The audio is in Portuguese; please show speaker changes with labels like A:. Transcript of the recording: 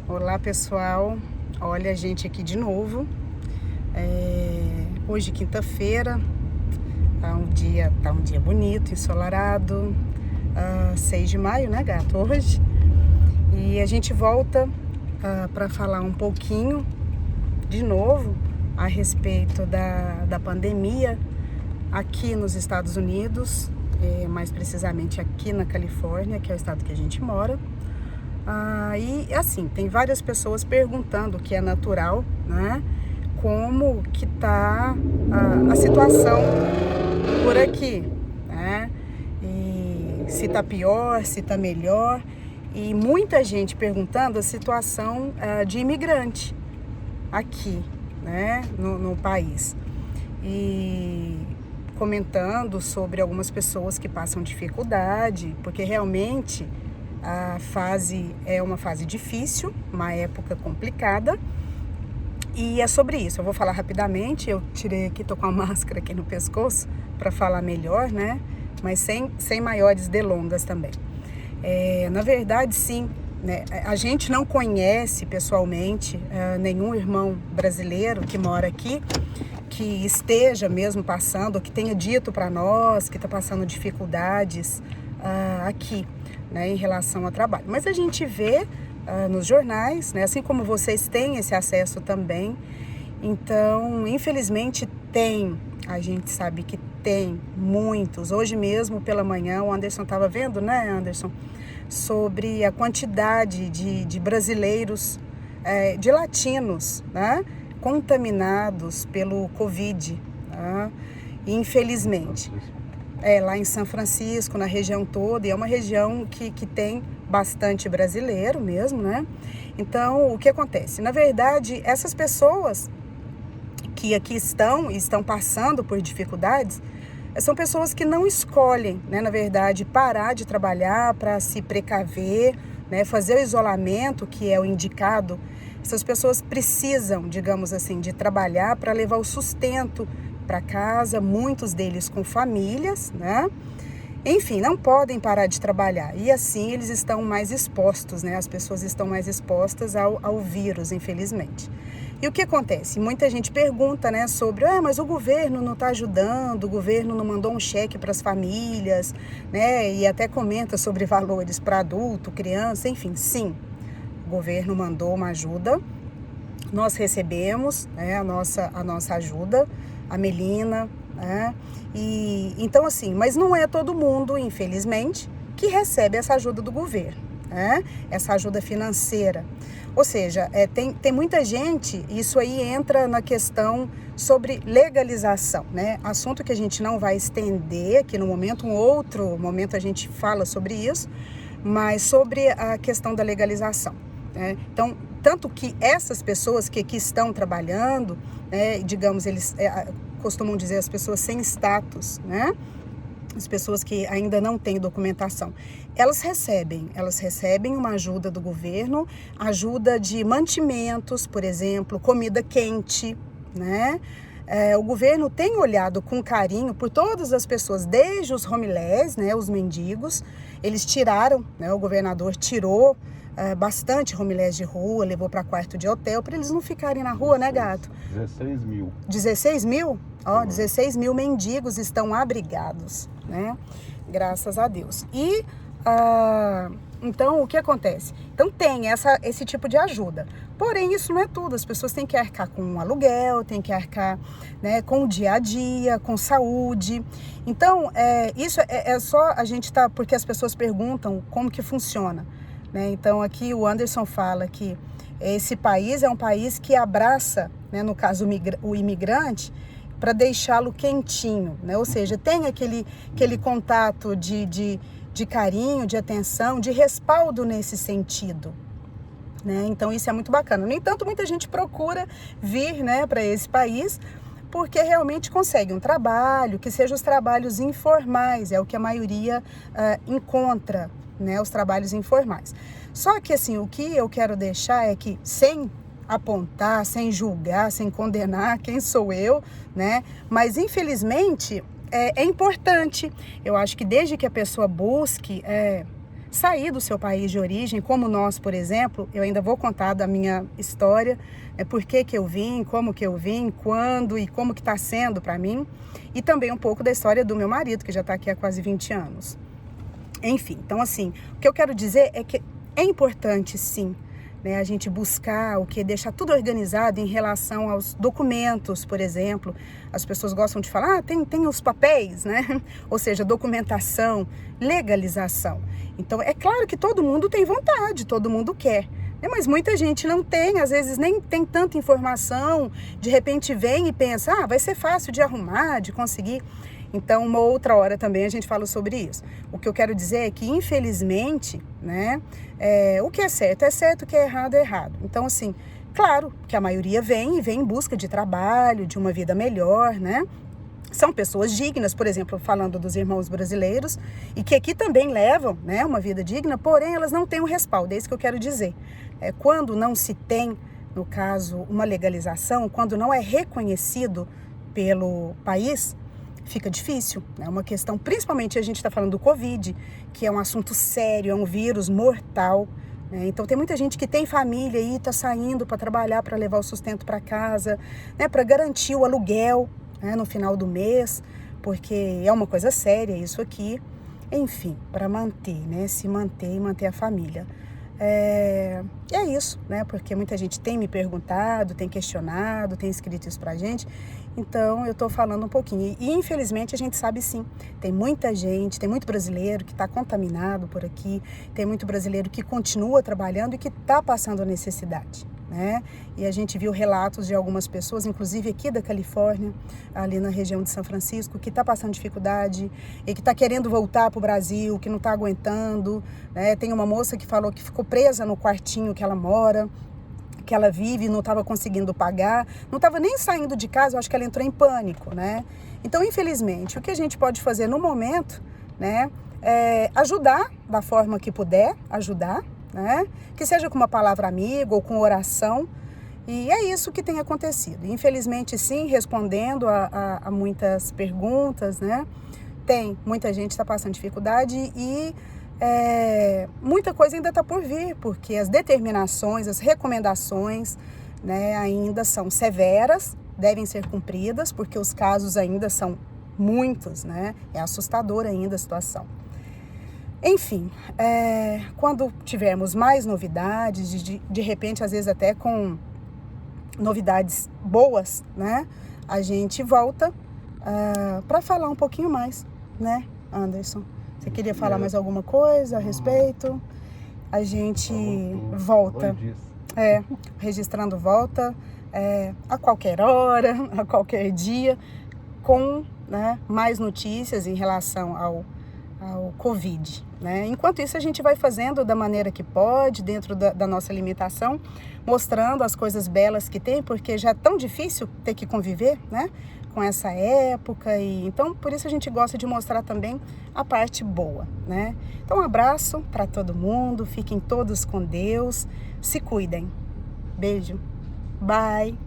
A: Olá pessoal, olha a gente aqui de novo. Hoje quinta-feira, tá um dia bonito, ensolarado, 6 de maio, né gato, hoje. E a gente volta para falar um pouquinho de novo a respeito da pandemia aqui nos Estados Unidos, mais precisamente aqui na Califórnia, que é o estado que a gente mora. E assim, tem várias pessoas perguntando, o que é natural, né? Como que tá a situação por aqui, né? E se tá pior, se tá melhor. E muita gente perguntando a situação de imigrante aqui, né? No país. E comentando sobre algumas pessoas que passam dificuldade, porque realmente a fase é uma fase difícil, uma época complicada, e é sobre isso. Eu vou falar rapidamente. Eu tirei aqui, tô com a máscara aqui no pescoço para falar melhor, né? Mas sem maiores delongas também. Na verdade, sim, né? A gente não conhece pessoalmente nenhum irmão brasileiro que mora aqui, que esteja mesmo passando, ou que tenha dito para nós que está passando dificuldades aqui, né, em relação ao trabalho. Mas a gente vê nos jornais, né, assim como vocês têm esse acesso também. Então, infelizmente a gente sabe que tem muitos. Hoje mesmo pela manhã o Anderson estava vendo, né, Anderson, sobre a quantidade de brasileiros, de latinos, né, contaminados pelo Covid, né? Infelizmente. Lá em São Francisco, na região toda, e é uma região que tem bastante brasileiro mesmo, né? Então, o que acontece? Na verdade, essas pessoas que aqui estão passando por dificuldades, são pessoas que não escolhem, né, na verdade, parar de trabalhar para se precaver, né, fazer o isolamento, que é o indicado. Essas pessoas precisam, digamos assim, de trabalhar para levar o sustento para casa, muitos deles com famílias, né? Enfim, não podem parar de trabalhar. E assim eles estão mais expostos, né? As pessoas estão mais expostas ao vírus, infelizmente. E o que acontece? Muita gente pergunta, né, sobre, mas o governo não está ajudando, o governo não mandou um cheque para as famílias, né? E até comenta sobre valores para adulto, criança, enfim, sim. O governo mandou uma ajuda, nós recebemos, né, a nossa ajuda, a Melina, né? E então assim, mas não é todo mundo, infelizmente, que recebe essa ajuda do governo, né? Essa ajuda financeira. Ou seja, tem muita gente, isso aí entra na questão sobre legalização, né? Assunto que a gente não vai estender aqui no momento, um outro momento a gente fala sobre isso, mas sobre a questão da legalização, né? Então, tanto que essas pessoas que aqui estão trabalhando, né, digamos, eles costumam dizer as pessoas sem status, né? As pessoas que ainda não têm documentação, elas recebem uma ajuda do governo, ajuda de mantimentos, por exemplo, comida quente, né? O governo tem olhado com carinho por todas as pessoas, desde os homeless, né, os mendigos. Eles tiraram, né, o governador tirou bastante homeless de rua, levou para quarto de hotel, para eles não ficarem na rua, 16, né, gato?
B: 16 mil.
A: 16 mil? 16 mil mendigos estão abrigados, né? Graças a Deus. E então, o que acontece? Então, tem esse tipo de ajuda. Porém, isso não é tudo. As pessoas têm que arcar com um aluguel, têm que arcar, né, com o dia a dia, com saúde. Então, isso é só a gente porque as pessoas perguntam como que funciona, né? Então, aqui o Anderson fala que esse país é um país que abraça, né, no caso, o imigrante, para deixá-lo quentinho, né? Ou seja, tem aquele contato de carinho, de atenção, de respaldo nesse sentido, né? Então isso é muito bacana. No entanto, muita gente procura vir, né, para esse país porque realmente consegue um trabalho, que seja os trabalhos informais, é o que a maioria encontra, né, os trabalhos informais. Só que assim, o que eu quero deixar é que, sem apontar, sem julgar, sem condenar quem sou eu, né? Mas infelizmente é importante. Eu acho que desde que a pessoa busque sair do seu país de origem, como nós, por exemplo. Eu ainda vou contar da minha história, por que eu vim, como que eu vim, quando e como que está sendo para mim, e também um pouco da história do meu marido, que já está aqui há quase 20 anos. Enfim, então assim, o que eu quero dizer é que é importante sim, né, a gente buscar deixar tudo organizado em relação aos documentos, por exemplo. As pessoas gostam de falar, tem os papéis, né? Ou seja, documentação, legalização. Então, é claro que todo mundo tem vontade, todo mundo quer, né? Mas muita gente não tem, às vezes nem tem tanta informação, de repente vem e pensa, vai ser fácil de arrumar, de conseguir. Então, uma outra hora também a gente fala sobre isso. O que eu quero dizer é que, infelizmente, né, o que é certo, o que é errado. Então, assim, claro que a maioria vem em busca de trabalho, de uma vida melhor, né? São pessoas dignas, por exemplo, falando dos irmãos brasileiros, e que aqui também levam, né, uma vida digna, porém elas não têm um respaldo, é isso que eu quero dizer. Quando não se tem, no caso, uma legalização, quando não é reconhecido pelo país, fica difícil, é uma questão, principalmente a gente está falando do Covid, que é um assunto sério, é um vírus mortal, né? Então tem muita gente que tem família e está saindo para trabalhar, para levar o sustento para casa, né, para garantir o aluguel, né, no final do mês, porque é uma coisa séria isso aqui, enfim, para manter, né, se manter e manter a família. É isso, né? Porque muita gente tem me perguntado, tem questionado, tem escrito isso pra gente. Então eu tô falando um pouquinho. E infelizmente a gente sabe sim, tem muita gente, tem muito brasileiro que está contaminado por aqui, tem muito brasileiro que continua trabalhando e que está passando a necessidade, né? E a gente viu relatos de algumas pessoas, inclusive aqui da Califórnia, ali na região de São Francisco, que está passando dificuldade e que está querendo voltar para o Brasil, que não está aguentando, né? Tem uma moça que falou que ficou presa no quartinho que ela mora, que ela vive, não estava conseguindo pagar, não estava nem saindo de casa, eu acho que ela entrou em pânico, né? Então, infelizmente, o que a gente pode fazer no momento, né, é ajudar da forma que puder, ajudar, né? Que seja com uma palavra amiga ou com oração, e é isso que tem acontecido. Infelizmente, sim, respondendo a muitas perguntas, né? Tem muita gente que está passando dificuldade e muita coisa ainda está por vir, porque as determinações, as recomendações, né, ainda são severas, devem ser cumpridas, porque os casos ainda são muitos, né? É assustadora ainda a situação. Enfim, quando tivermos mais novidades, de repente, às vezes até com novidades boas, né, a gente volta para falar um pouquinho mais, né, Anderson? Você queria falar mais alguma coisa a respeito? A gente volta, registrando volta a qualquer hora, a qualquer dia, com, né, mais notícias em relação ao Covid, né? Enquanto isso, a gente vai fazendo da maneira que pode, dentro da nossa limitação, mostrando as coisas belas que tem, porque já é tão difícil ter que conviver, né, com essa época, e então por isso a gente gosta de mostrar também a parte boa, né? Então um abraço para todo mundo, fiquem todos com Deus, se cuidem. Beijo, bye!